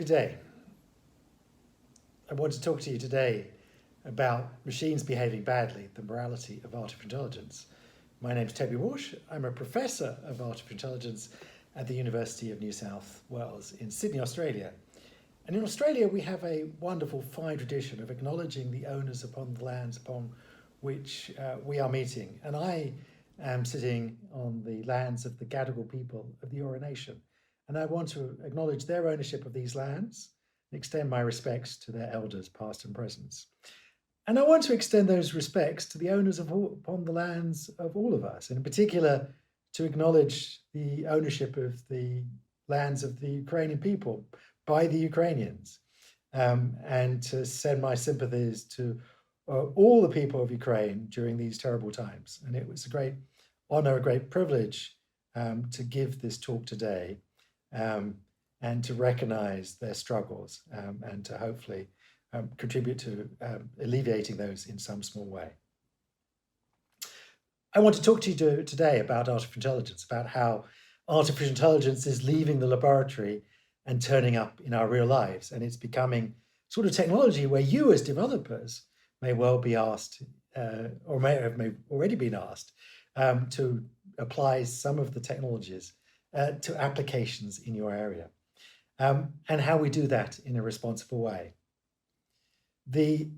Good day. I want to talk to you today about machines behaving badly, the morality of artificial intelligence. My name is Toby Walsh. I'm a professor of artificial intelligence at the University of New South Wales in Sydney, Australia. And in Australia, we have a wonderful, fine tradition of acknowledging the owners upon the lands upon which we are meeting. And I am sitting on the lands of the Gadigal people of the Eora Nation. And I want to acknowledge their ownership of these lands and extend my respects to their elders, past and present. And I want to extend those respects to the owners upon the lands of all of us, and in particular to acknowledge the ownership of the lands of the Ukrainian people by the Ukrainians, and to send my sympathies to all the people of Ukraine during these terrible times. And it was a great honor, a great privilege to give this talk today, and to recognize their struggles, and to hopefully contribute to alleviating those in some small way. I want to talk to you today about artificial intelligence, about how artificial intelligence is leaving the laboratory and turning up in our real lives. And it's becoming sort of technology where you as developers may well be asked, or may have already been asked, to apply some of the technologies to applications in your area, and how we do that in a responsible way. The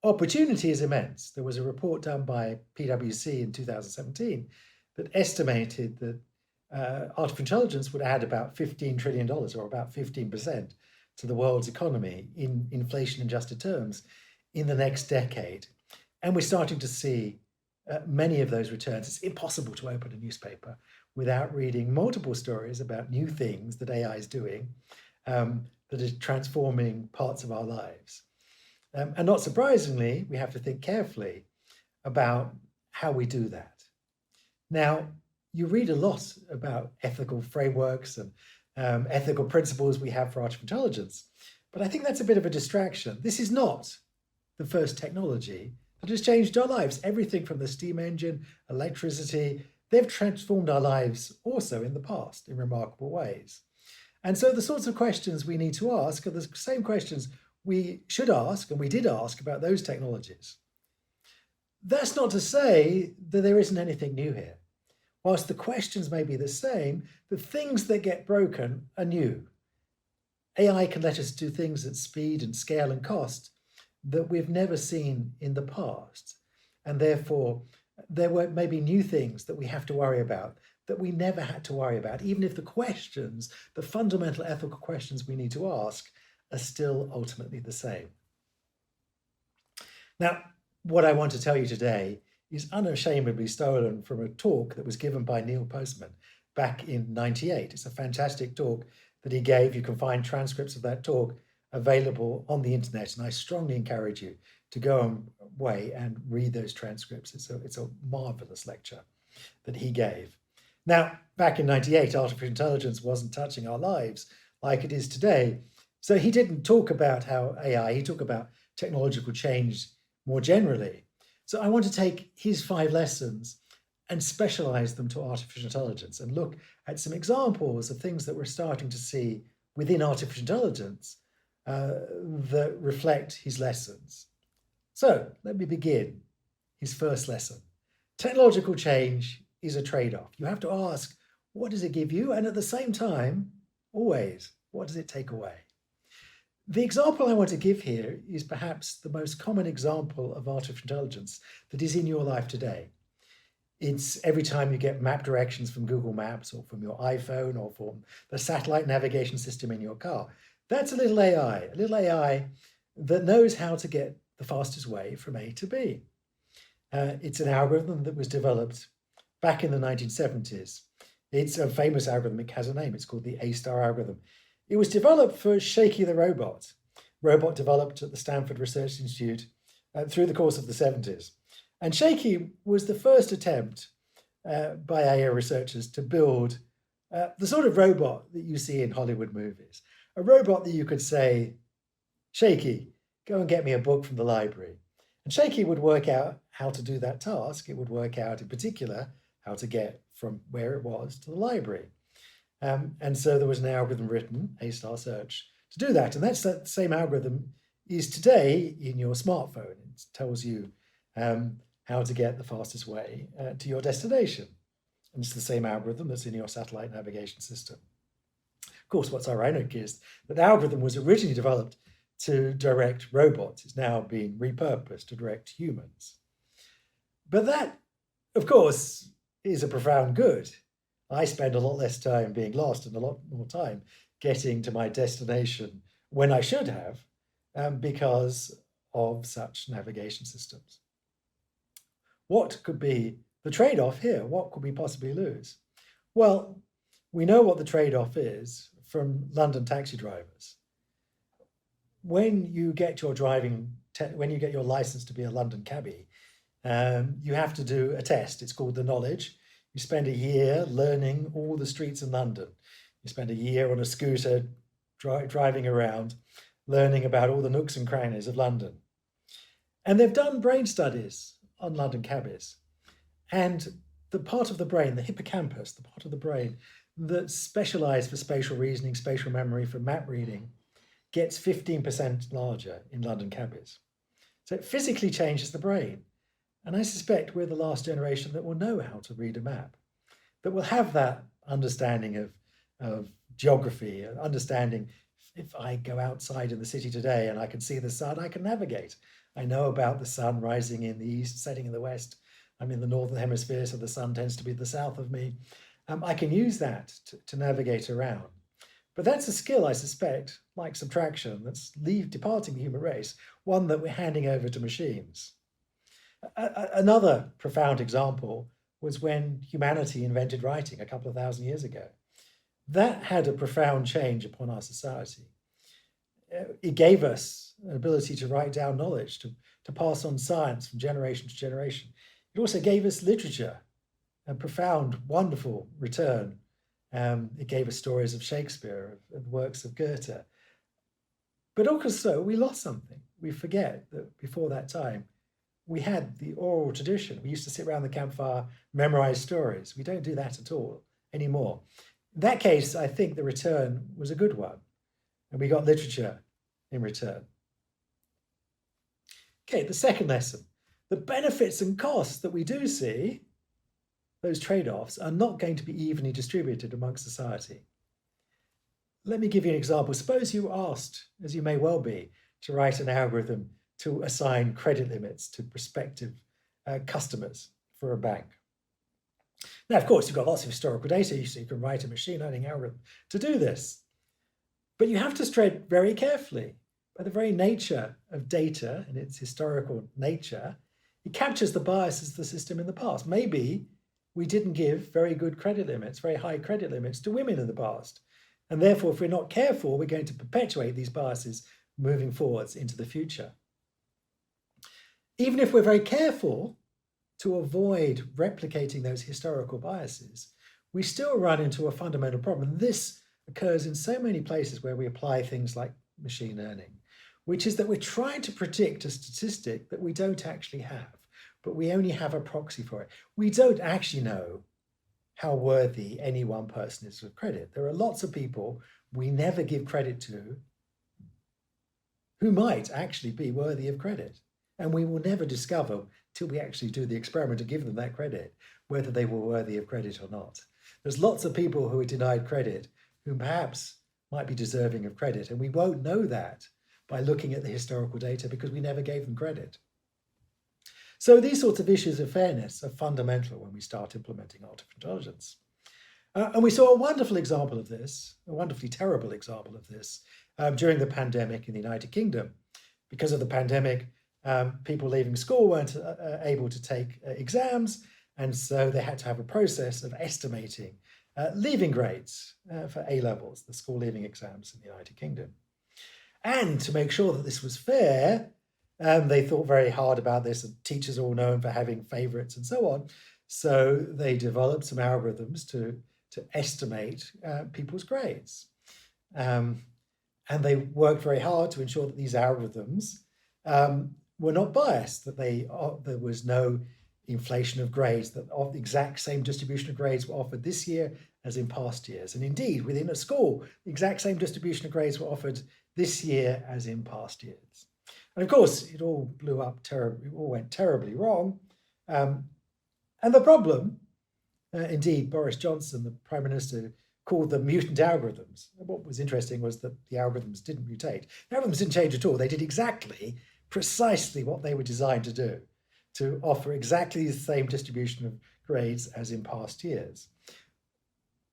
opportunity is immense. There was a report done by PwC in 2017 that estimated that artificial intelligence would add about $15 trillion, or about 15%, to the world's economy in inflation-adjusted terms in the next decade. And we're starting to see many of those returns. It's impossible to open a newspaper without reading multiple stories about new things that AI is doing, that is transforming parts of our lives. And not surprisingly, we have to think carefully about how we do that. Now, you read a lot about ethical frameworks and ethical principles we have for artificial intelligence, but I think that's a bit of a distraction. This is not the first technology that has changed our lives. Everything from the steam engine, electricity, they've transformed our lives also in the past in remarkable ways. And so the sorts of questions we need to ask are the same questions we should ask, and we did ask, about those technologies. That's not to say that there isn't anything new here. Whilst the questions may be the same, the things that get broken are new. AI can let us do things at speed and scale and cost that we've never seen in the past. And therefore, there were maybe new things that we have to worry about that we never had to worry about, even if the questions, the fundamental ethical questions we need to ask, are still ultimately the same. Now, what I want to tell you today is unashamedly stolen from a talk that was given by Neil Postman back in '98. It's a fantastic talk that he gave. You can find transcripts of that talk available on the internet, and I strongly encourage you to go away and read those transcripts. It's a marvelous lecture that he gave. Now, back in '98, artificial intelligence wasn't touching our lives like it is today. So he didn't talk about how AI, he talked about technological change more generally. So I want to take his 5 lessons and specialize them to artificial intelligence and look at some examples of things that we're starting to see within artificial intelligence that reflect his lessons. So let me begin. His first lesson. Technological change is a trade-off. You have to ask, what does it give you? And at the same time, always, what does it take away? The example I want to give here is perhaps the most common example of artificial intelligence that is in your life today. It's every time you get map directions from Google Maps, or from your iPhone, or from the satellite navigation system in your car. That's a little AI that knows how to get the fastest way from A to B. It's an algorithm that was developed back in the 1970s. It's a famous algorithm. It has a name. It's called the A-star algorithm. It was developed for Shaky the robot developed at the Stanford Research Institute through the course of the 70s. And Shaky was the first attempt by AI researchers to build the sort of robot that you see in Hollywood movies. A robot that you could say, Shaky, go and get me a book from the library. And Shaky would work out how to do that task. It would work out in particular how to get from where it was to the library. And so there was an algorithm written, A-star search, to do that. And that's that same algorithm is today in your smartphone. It tells you how to get the fastest way to your destination. And it's the same algorithm that's in your satellite navigation system. Of course, what's ironic is that the algorithm was originally developed to direct robots. It's now being repurposed to direct humans. But that, of course, is a profound good. I spend a lot less time being lost and a lot more time getting to my destination when I should have, because of such navigation systems. What could be the trade-off here? What could we possibly lose? Well, we know what the trade-off is from London taxi drivers. When you get your when you get your license to be a London cabbie, you have to do a test. It's called the knowledge. You spend a year learning all the streets in London. You spend a year on a scooter driving around, learning about all the nooks and crannies of London. And they've done brain studies on London cabbies. And the part of the brain, the hippocampus, the part of the brain that's specialized for spatial reasoning, spatial memory, for map reading, gets 15% larger in London cabbies. So it physically changes the brain. And I suspect we're the last generation that will know how to read a map, that will have that understanding of geography, understanding if I go outside in the city today and I can see the sun, I can navigate. I know about the sun rising in the east, setting in the west. I'm in the northern hemisphere, so the sun tends to be the south of me. I can use that to navigate around. But that's a skill, I suspect, like subtraction, that's departing the human race, one that we're handing over to machines. Another profound example was when humanity invented writing a couple of thousand years ago. That had a profound change upon our society. It gave us an ability to write down knowledge, to pass on science from generation to generation. It also gave us literature, a profound, wonderful return. It gave us stories of Shakespeare, of works of Goethe. But also, we lost something. We forget that before that time, we had the oral tradition. We used to sit around the campfire, memorize stories. We don't do that at all anymore. In that case, I think the return was a good one, and we got literature in return. Okay, the second lesson. The benefits and costs that we do see, those trade-offs, are not going to be evenly distributed amongst society. Let me give you an example. Suppose you were asked, as you may well be, to write an algorithm to assign credit limits to prospective customers for a bank. Now, of course, you've got lots of historical data, so you can write a machine learning algorithm to do this. But you have to tread very carefully. By the very nature of data and its historical nature, it captures the biases of the system in the past. Maybe we didn't give very good credit limits, very high credit limits to women in the past. And therefore, if we're not careful, we're going to perpetuate these biases moving forwards into the future. Even if we're very careful to avoid replicating those historical biases, we still run into a fundamental problem. This occurs in so many places where we apply things like machine learning, which is that we're trying to predict a statistic that we don't actually have, but we only have a proxy for it. We don't actually know how worthy any one person is of credit. There are lots of people we never give credit to who might actually be worthy of credit. And we will never discover till we actually do the experiment to give them that credit, whether they were worthy of credit or not. There's lots of people who are denied credit who perhaps might be deserving of credit. And we won't know that by looking at the historical data because we never gave them credit. So these sorts of issues of fairness are fundamental when we start implementing artificial intelligence. And we saw a wonderful example of this, a wonderfully terrible example of this, during the pandemic in the United Kingdom. Because of the pandemic, people leaving school weren't able to take exams, and so they had to have a process of estimating leaving grades for A-levels, the school leaving exams in the United Kingdom. And to make sure that this was fair, they thought very hard about this, and teachers are all known for having favorites and so on. So they developed some algorithms to estimate people's grades. And they worked very hard to ensure that these algorithms were not biased, that there was no inflation of grades, that the exact same distribution of grades were offered this year as in past years. And indeed, within a school, the exact same distribution of grades were offered this year as in past years. And of course, it all blew up terribly, it all went terribly wrong. And the problem, indeed, Boris Johnson, the Prime Minister, called them mutant algorithms. And what was interesting was that the algorithms didn't mutate. The algorithms didn't change at all. They did precisely what they were designed to do, to offer exactly the same distribution of grades as in past years.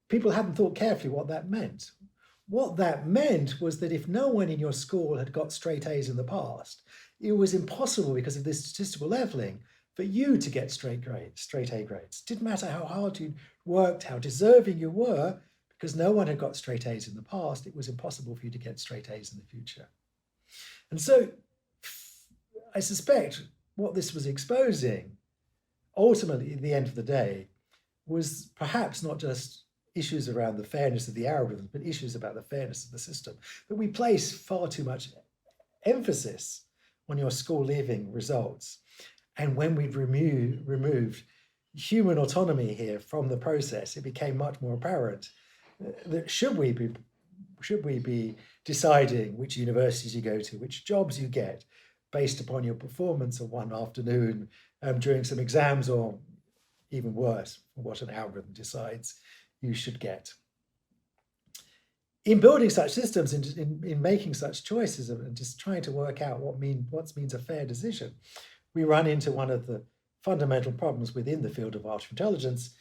People hadn't thought carefully what that meant. What that meant was that if no one in your school had got straight A's in the past, it was impossible, because of this statistical leveling, for you to get straight A grades. It didn't matter how hard you worked, how deserving you were, because no one had got straight A's in the past, it was impossible for you to get straight A's in the future. And so I suspect what this was exposing, ultimately, at the end of the day, was perhaps not just issues around the fairness of the algorithms, but issues about the fairness of the system. That we place far too much emphasis on your school leaving results. And when we'd removed human autonomy here from the process, it became much more apparent that should we be deciding which universities you go to, which jobs you get, based upon your performance of one afternoon during some exams, or even worse, what an algorithm decides you should get. In building such systems, in making such choices, and just trying to work out what means a fair decision, we run into one of the fundamental problems within the field of artificial intelligence,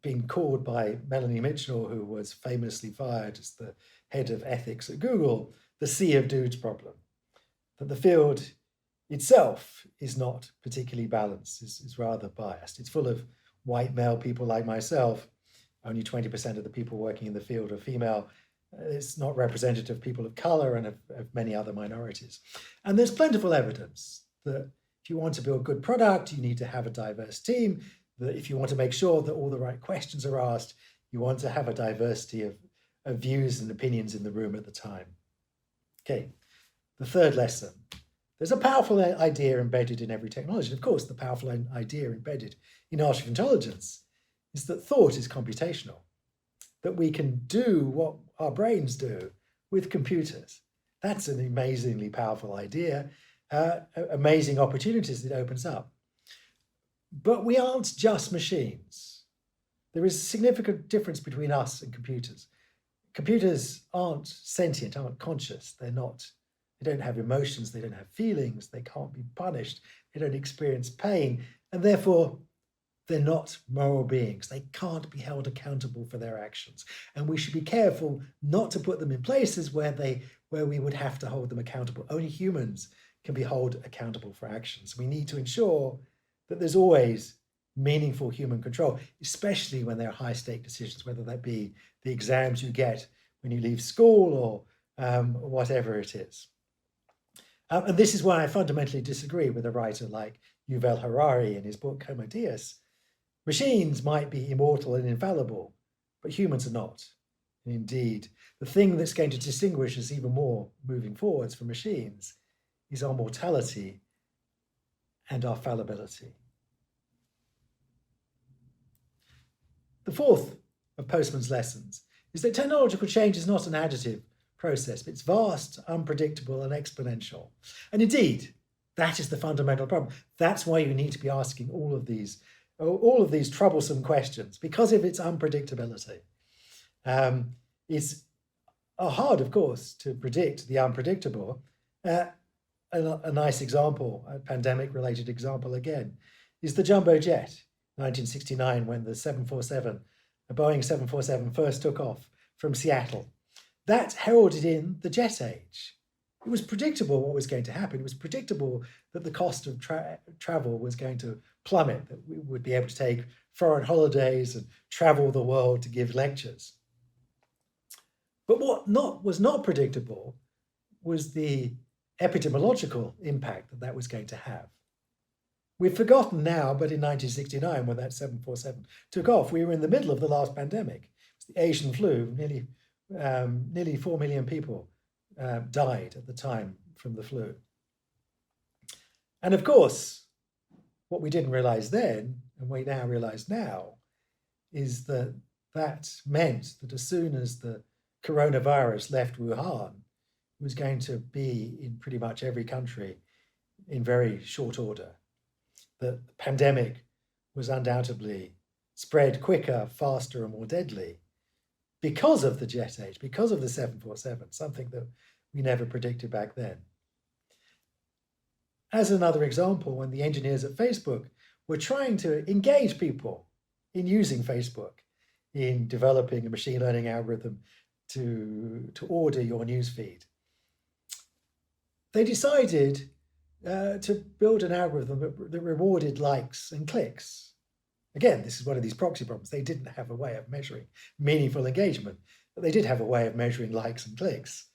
being called by Melanie Mitchell, who was famously fired as the head of ethics at Google, the sea of dudes problem. That the field itself is not particularly balanced, is rather biased. It's full of white male people like myself. Only 20% of the people working in the field are female. It's not representative of people of color and of many other minorities. And there's plentiful evidence that if you want to build good product, you need to have a diverse team. That if you want to make sure that all the right questions are asked, you want to have a diversity of views and opinions in the room at the time. Okay, the third lesson. There's a powerful idea embedded in every technology. Of course, the powerful idea embedded in artificial intelligence is that thought is computational, that we can do what our brains do with computers. That's an amazingly powerful idea, amazing opportunities it opens up. But we aren't just machines. There is a significant difference between us and computers. Computers aren't sentient, aren't conscious. They don't have emotions, they don't have feelings, they can't be punished, they don't experience pain, and therefore they're not moral beings. They can't be held accountable for their actions. And we should be careful not to put them in places where we would have to hold them accountable. Only humans can be held accountable for actions. We need to ensure that there's always meaningful human control, especially when there are high-stake decisions, whether that be the exams you get when you leave school or whatever it is. And this is why I fundamentally disagree with a writer like Yuval Harari in his book Homo Deus. Machines might be immortal and infallible, but humans are not. And indeed, the thing that's going to distinguish us even more moving forwards from machines is our mortality and our fallibility. The fourth of Postman's lessons is that technological change is not an additive process, but it's vast, unpredictable, and exponential. And indeed, that is the fundamental problem. That's why you need to be asking all of these troublesome questions, because of its unpredictability. It's hard, of course, to predict the unpredictable. A nice example, a pandemic-related example again, is the jumbo jet, 1969, when the Boeing 747 first took off from Seattle. That heralded in the jet age. It was predictable what was going to happen. It was predictable that the cost of travel was going to plummet, that we would be able to take foreign holidays and travel the world to give lectures. But what was not predictable was the epidemiological impact that was going to have. We've forgotten now, but in 1969, when that 747 took off, we were in the middle of the last pandemic. It was the Asian flu. Nearly 4 million people died at the time from the flu. And of course, what we didn't realize then, and we now realize now, is that that meant that as soon as the coronavirus left Wuhan, it was going to be in pretty much every country in very short order. The pandemic was undoubtedly spread quicker, faster, and more deadly because of the jet age, because of the 747, something that we never predicted back then. As another example, when the engineers at Facebook were trying to engage people in using Facebook, in developing a machine learning algorithm to order your newsfeed, they decided to build an algorithm that rewarded likes and clicks. Again, this is one of these proxy problems. They didn't have a way of measuring meaningful engagement, but they did have a way of measuring likes and clicks.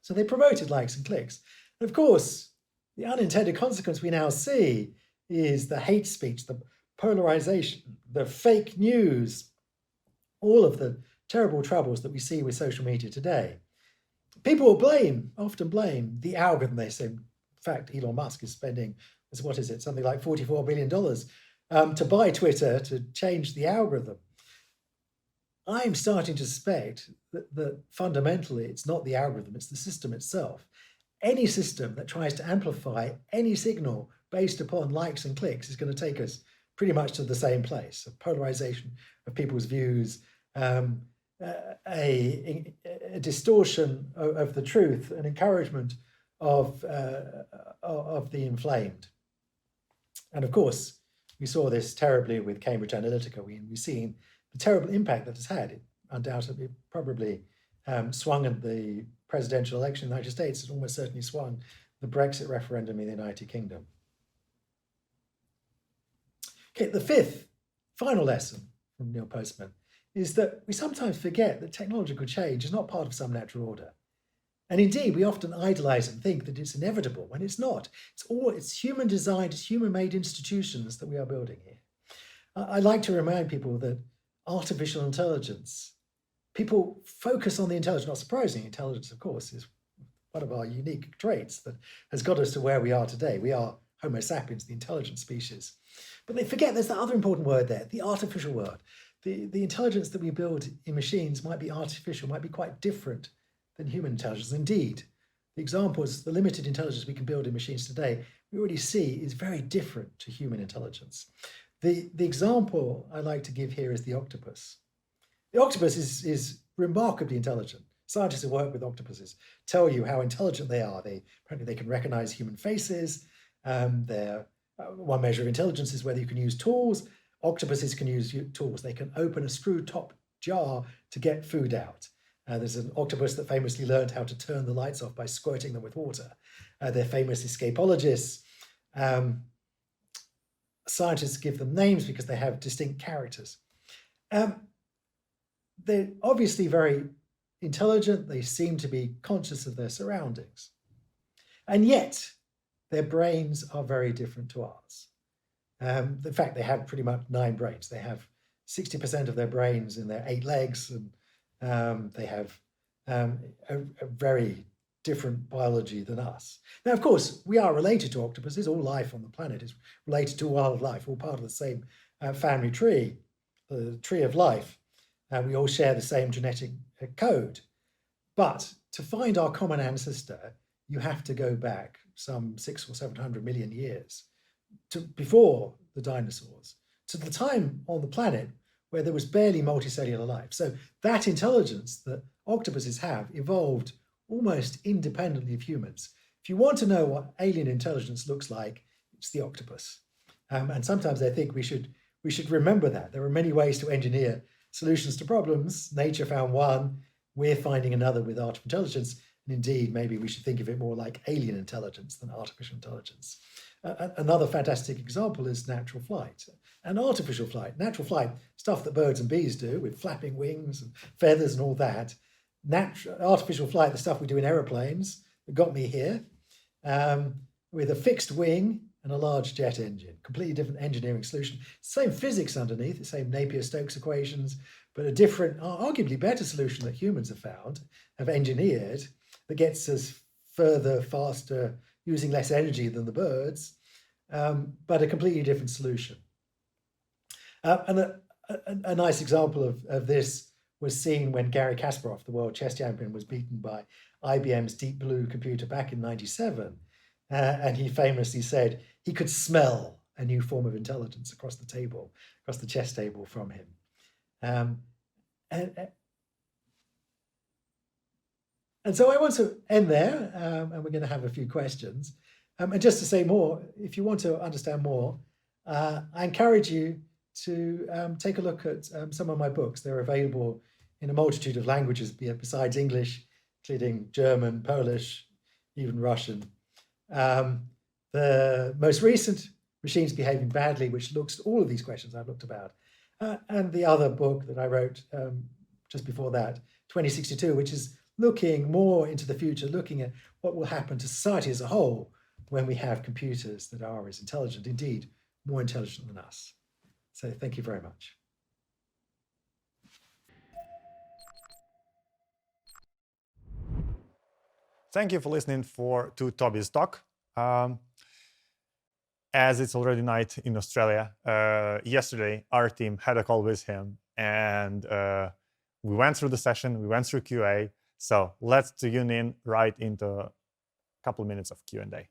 So they promoted likes and clicks. And of course, the unintended consequence we now see is the hate speech, the polarization, the fake news, all of the terrible troubles that we see with social media today. People will often blame the algorithm. They say, in fact, Elon Musk is spending, something like $44 billion to buy Twitter, to change the algorithm. I'm starting to suspect that fundamentally it's not the algorithm, it's the system itself. Any system that tries to amplify any signal based upon likes and clicks is going to take us pretty much to the same place: a polarization of people's views, a distortion of the truth, an encouragement of the inflamed. And of course, we saw this terribly with Cambridge Analytica. We've seen the terrible impact that it's had. It undoubtedly probably swung at the presidential election in the United States. It almost certainly swung the Brexit referendum in the United Kingdom. Okay, the fifth, final lesson from Neil Postman is that we sometimes forget that technological change is not part of some natural order. And indeed, we often idolize and think that it's inevitable when it's not. It's human designed, it's human-made institutions that we are building here. I like to remind people that artificial intelligence, people focus on the intelligence. Not surprising, intelligence, of course, is one of our unique traits that has got us to where we are today. We are Homo sapiens, the intelligent species. But they forget there's that other important word there, the artificial word. The intelligence that we build in machines might be artificial, might be quite different than human intelligence. Indeed, the examples, the limited intelligence we can build in machines today, we already see is very different to human intelligence. The example I like to give here is the octopus. The octopus is remarkably intelligent. Scientists who work with octopuses tell you how intelligent they are. Apparently they can recognize human faces. One measure of intelligence is whether you can use tools. Octopuses can use tools. They can open a screw-top jar to get food out. There's an octopus that famously learned how to turn the lights off by squirting them with water. They're famous escapologists. Scientists give them names because they have distinct characters. They're obviously very intelligent. They seem to be conscious of their surroundings. And yet, their brains are very different to ours. In fact, they have pretty much 9 brains. They have 60% of their brains in their 8 legs, and they have a very different biology than us. Now, of course, we are related to octopuses. All life on the planet is related to wildlife, all part of the same family tree, the tree of life. We all share the same genetic code. But to find our common ancestor, you have to go back some 600 or 700 million years to before the dinosaurs, to the time on the planet where there was barely multicellular life. So that intelligence that octopuses have evolved almost independently of humans. If you want to know what alien intelligence looks like, it's the octopus. And sometimes I think we should remember that. There are many ways to engineer solutions to problems. Nature found one, we're finding another with artificial intelligence. And indeed, maybe we should think of it more like alien intelligence than artificial intelligence. Another fantastic example is natural flight and artificial flight. Natural flight, stuff that birds and bees do with flapping wings and feathers and all that. Artificial flight, the stuff we do in aeroplanes that got me here, with a fixed wing and a large jet engine. Completely different engineering solution. Same physics underneath, the same Napier-Stokes equations, but a different, arguably better solution that humans have engineered, that gets us further, faster, using less energy than the birds, but a completely different solution. And a nice example of this was seen when Garry Kasparov, the world chess champion, was beaten by IBM's Deep Blue computer back in '97. And he famously said he could smell a new form of intelligence across the table, across the chess table from him. And so I want to end there, and we're going to have a few questions. And just to say more, if you want to understand more, I encourage you to take a look at some of my books. They're available in a multitude of languages besides English, including German, Polish, even Russian. The most recent, Machines Behaving Badly, which looks at all of these questions I've looked about, and the other book that I wrote just before that, 2062, which is looking more into the future, looking at what will happen to society as a whole when we have computers that are as intelligent, indeed, more intelligent than us. So thank you very much. Thank you for listening to Toby's talk. As it's already night in Australia, yesterday our team had a call with him, and we went through the session, we went through QA. So let's tune in right into a couple of minutes of Q&A.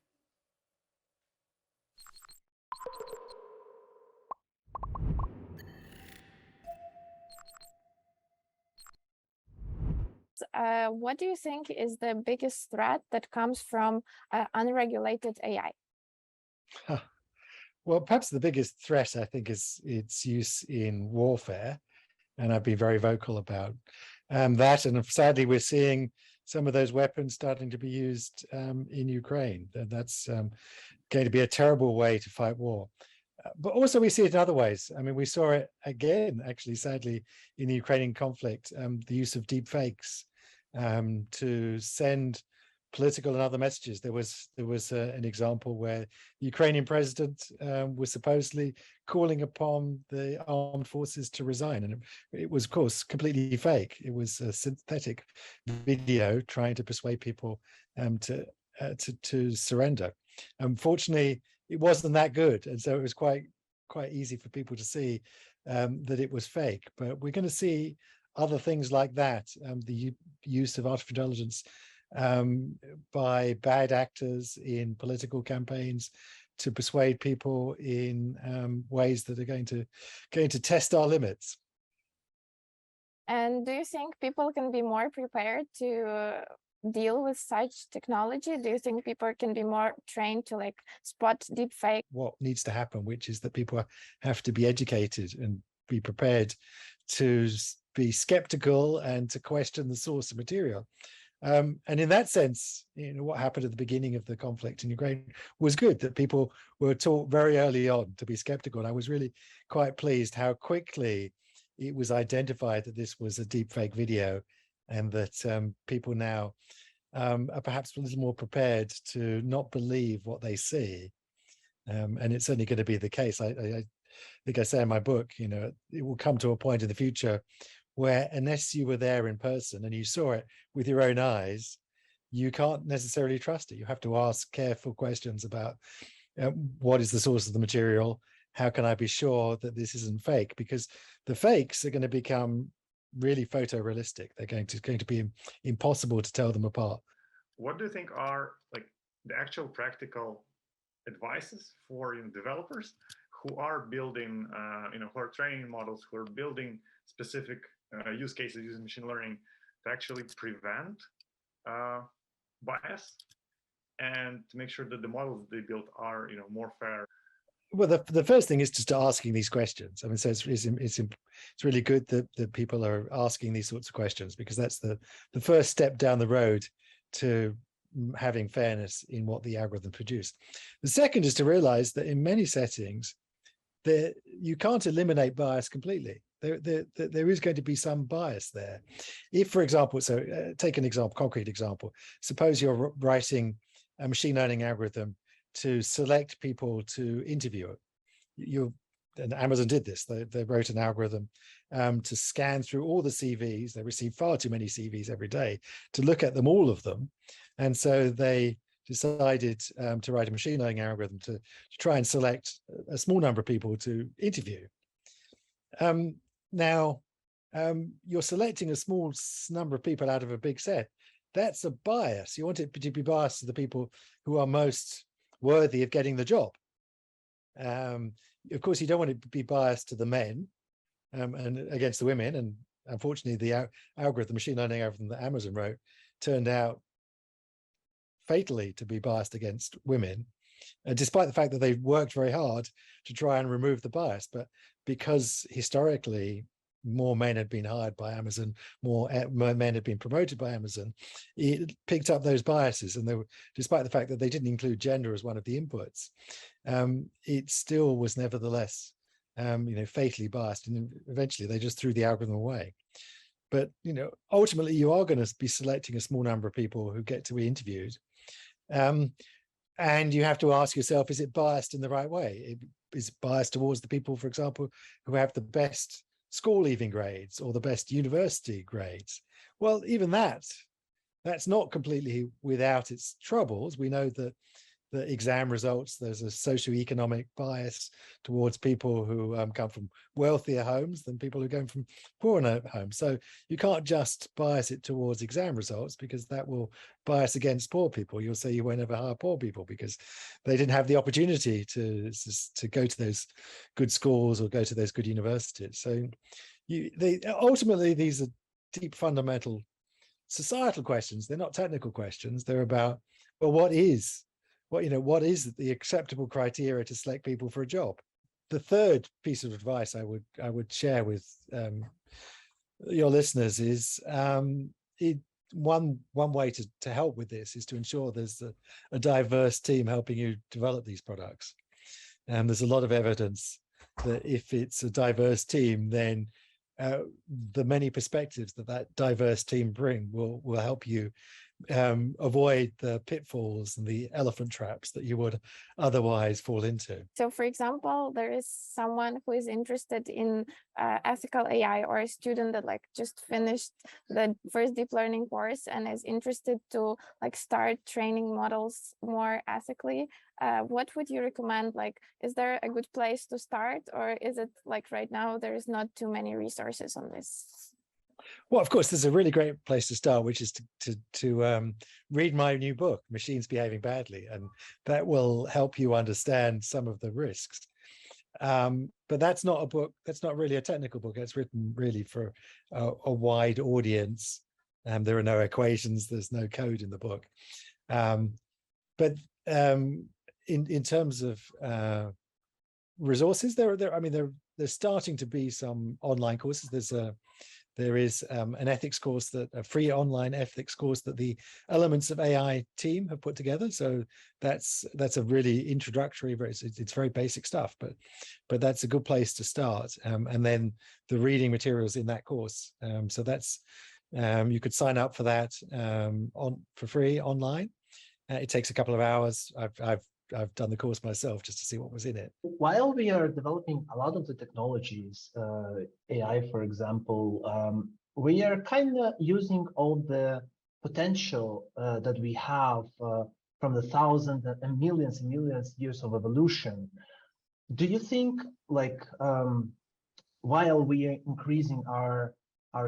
What do you think is the biggest threat that comes from unregulated AI? Well, perhaps the biggest threat, I think, is its use in warfare. And I've been very vocal about that. And sadly, we're seeing some of those weapons starting to be used in Ukraine. That's going to be a terrible way to fight war. But also we see it in other ways. I mean, we saw it again, actually, sadly, in the Ukrainian conflict, the use of deep fakes to send political and other messages. There was an example where the Ukrainian president was supposedly calling upon the armed forces to resign, and it was, of course, completely fake. It was a synthetic video trying to persuade people to surrender. Unfortunately, it wasn't that good, and so it was quite easy for people to see that it was fake. But we're going to see other things like that, the use of artificial intelligence by bad actors in political campaigns to persuade people in ways that are going to test our limits. And do you think people can be more prepared to deal with such technology? Do you think people can be more trained to like spot deep fake? What needs to happen, which is that people have to be educated and be prepared to be skeptical and to question the source of material. And in that sense, what happened at the beginning of the conflict in Ukraine was good, that people were taught very early on to be skeptical. And I was really quite pleased how quickly it was identified that this was a deepfake video, and that people now are perhaps a little more prepared to not believe what they see. And it's certainly going to be the case. I think I say in my book, it will come to a point in the future where unless you were there in person and you saw it with your own eyes, you can't necessarily trust it. You have to ask careful questions about what is the source of the material? How can I be sure that this isn't fake? Because the fakes are going to become really photorealistic. They're going to be impossible to tell them apart. What do you think are like the actual practical advices for developers who are building, who are training models, who are building specific use cases using machine learning to actually prevent bias and to make sure that the models they built are more fair? Well, the first thing is to start asking these questions. I mean, so it's really good that people are asking these sorts of questions, because that's the first step down the road to having fairness in what the algorithm produced. The second is to realize that in many settings, you can't eliminate bias completely. There is going to be some bias there. If, for example, take an example, concrete example. Suppose you're writing a machine learning algorithm to select people to interview. And Amazon did this. They wrote an algorithm to scan through all the CVs. They receive far too many CVs every day to look at them, all of them. And so they decided to write a machine learning algorithm to try and select a small number of people to interview. Now, you're selecting a small number of people out of a big set. That's a bias. You want it to be biased to the people who are most worthy of getting the job. Of course, you don't want it to be biased to the men and against the women. And unfortunately, the algorithm, machine learning algorithm that Amazon wrote, turned out fatally to be biased against women, despite the fact that they worked very hard to try and remove the bias. But because historically more men had been hired by Amazon, more men had been promoted by Amazon, it picked up those biases. And they were, despite the fact that they didn't include gender as one of the inputs, it still was nevertheless, fatally biased. And eventually they just threw the algorithm away. But, ultimately you are going to be selecting a small number of people who get to be interviewed. And you have to ask yourself, is it biased in the right way? Is it biased towards the people, for example, who have the best school leaving grades or the best university grades? Well, even that's not completely without its troubles. We know that the exam results, there's a socioeconomic bias towards people who come from wealthier homes than people who come from poorer homes. So you can't just bias it towards exam results, because that will bias against poor people. You'll say you won't ever hire poor people because they didn't have the opportunity to go to those good schools or go to those good universities. So ultimately, these are deep fundamental societal questions. They're not technical questions. They're about, well, what is the acceptable criteria to select people for a job? The third piece of advice I would share with your listeners is one way to help with this is to ensure there's a diverse team helping you develop these products. And there's a lot of evidence that if it's a diverse team, then the many perspectives that diverse team bring will help you avoid the pitfalls and the elephant traps that you would otherwise fall into. So, for example, there is someone who is interested in ethical AI, or a student that just finished the first deep learning course and is interested to start training models more ethically. What would you recommend? Is there a good place to start, or is it right now there is not too many resources on this? Well, of course, there's a really great place to start, which is to read my new book, Machines Behaving Badly, and that will help you understand some of the risks. But that's not a book, that's not really a technical book. It's written really for a wide audience. There are no equations, there's no code in the book. But in terms of resources, there's starting to be some online courses. There is an ethics course, a free online ethics course that the Elements of AI team have put together. So that's a really introductory, it's very basic stuff, but that's a good place to start. And then the reading materials in that course. So that's you could sign up for that for free online. It takes a couple of hours. I've done the course myself just to see what was in it. While we are developing a lot of the technologies, AI, for example, we are kind of using all the potential that we have from the thousands and millions years of evolution. Do you think, while we are increasing our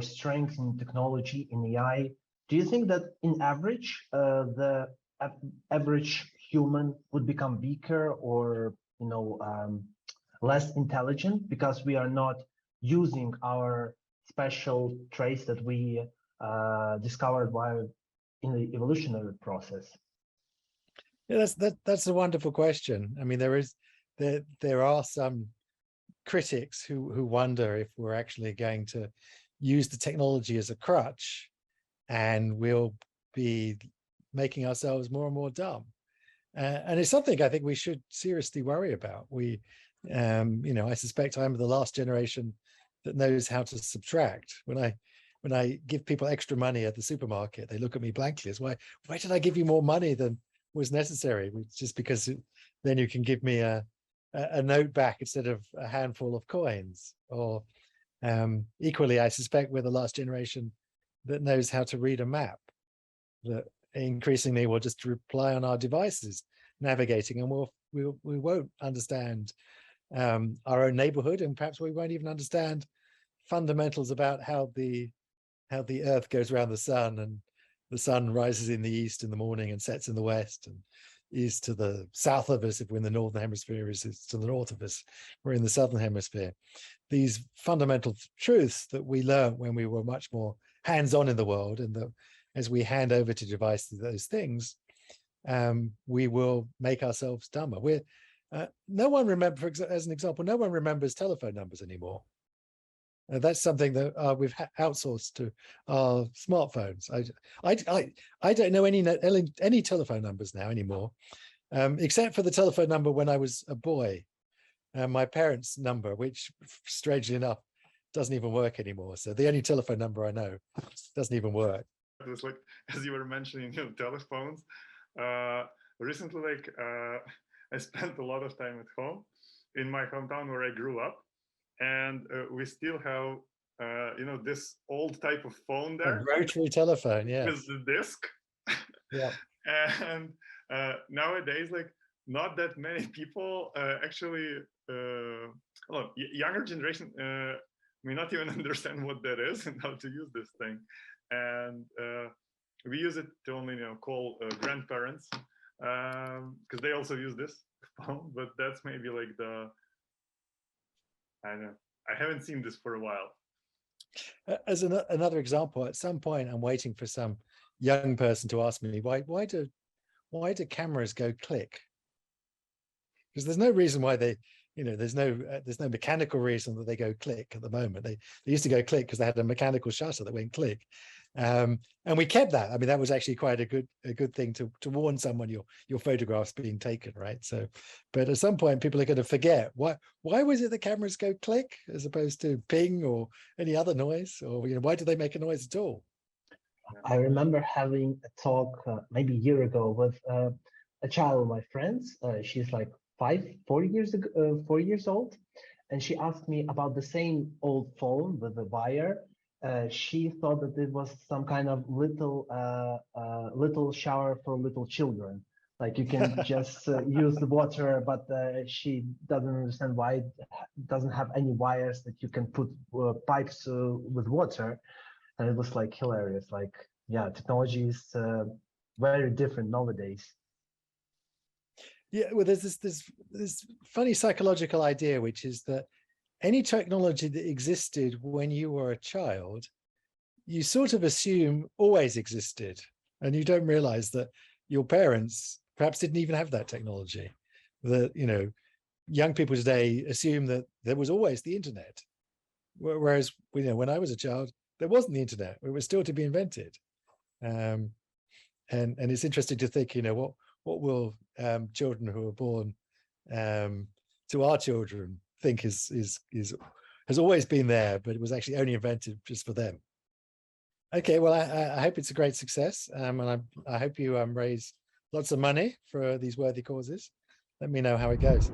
strength in technology, in AI, do you think that in average, the average human would become weaker or less intelligent because we are not using our special traits that we discovered while in the evolutionary process? Yeah, that's a wonderful question. I mean, there are some critics who wonder if we're actually going to use the technology as a crutch and we'll be making ourselves more and more dumb. And it's something I think we should seriously worry about. I suspect I'm the last generation that knows how to subtract. When I give people extra money at the supermarket, they look at me blankly as why did I give you more money than was necessary? Just because then you can give me a note back instead of a handful of coins. Or equally, I suspect we're the last generation that knows how to read a map. That increasingly we'll just rely on our devices navigating, and we won't understand our own neighborhood, and perhaps we won't even understand fundamentals about how the Earth goes around the sun, and the sun rises in the east in the morning and sets in the west, and is to the south of us if we're in the northern hemisphere, is to the north of us we're in the southern hemisphere. These fundamental truths that we learned when we were much more hands-on in the world, and that as we hand over to devices those things, we will make ourselves dumber. No one as an example, no one remembers telephone numbers anymore. That's something that we've outsourced to our smartphones. I don't know any telephone numbers now anymore, except for the telephone number when I was a boy, my parents' number, which strangely enough doesn't even work anymore. So the only telephone number I know doesn't even work. It was like, as you were mentioning, telephones. Recently, I spent a lot of time at home in my hometown where I grew up, and we still have this old type of phone there, a rotary telephone, yeah, with the disc. Yeah. And nowadays, not that many people actually, younger generation may not even understand what that is and how to use this thing. And we use it to only call grandparents, because they also use this phone. But that's maybe I don't know. I haven't seen this for a while. As another example, at some point, I'm waiting for some young person to ask me why do cameras go click? Because there's no reason why they, there's no mechanical reason that they go click at the moment. They used to go click because they had a mechanical shutter that went click, and we kept that. I mean, that was actually quite a good thing to warn someone your photograph's being taken, right? So, but at some point, people are going to forget why was it the cameras go click as opposed to ping or any other noise, or why do they make a noise at all? I remember having a talk maybe a year ago with a child of my friends. She's like 4 years old, and she asked me about the same old phone with the wire. She thought that it was some kind of little shower for little children. Like you can just use the water, but she doesn't understand why it doesn't have any wires that you can put pipes with water. And it was hilarious. Technology is very different nowadays. Yeah, well, there's this funny psychological idea, which is that any technology that existed when you were a child, you sort of assume always existed, and you don't realize that your parents perhaps didn't even have that technology. That young people today assume that there was always the internet, whereas when I was a child, there wasn't the internet. It was still to be invented. And it's interesting to think, what will children who are born to our children think has always been there, but it was actually only invented just for them. Okay, well, I hope it's a great success, and I hope you raise lots of money for these worthy causes. Let me know how it goes.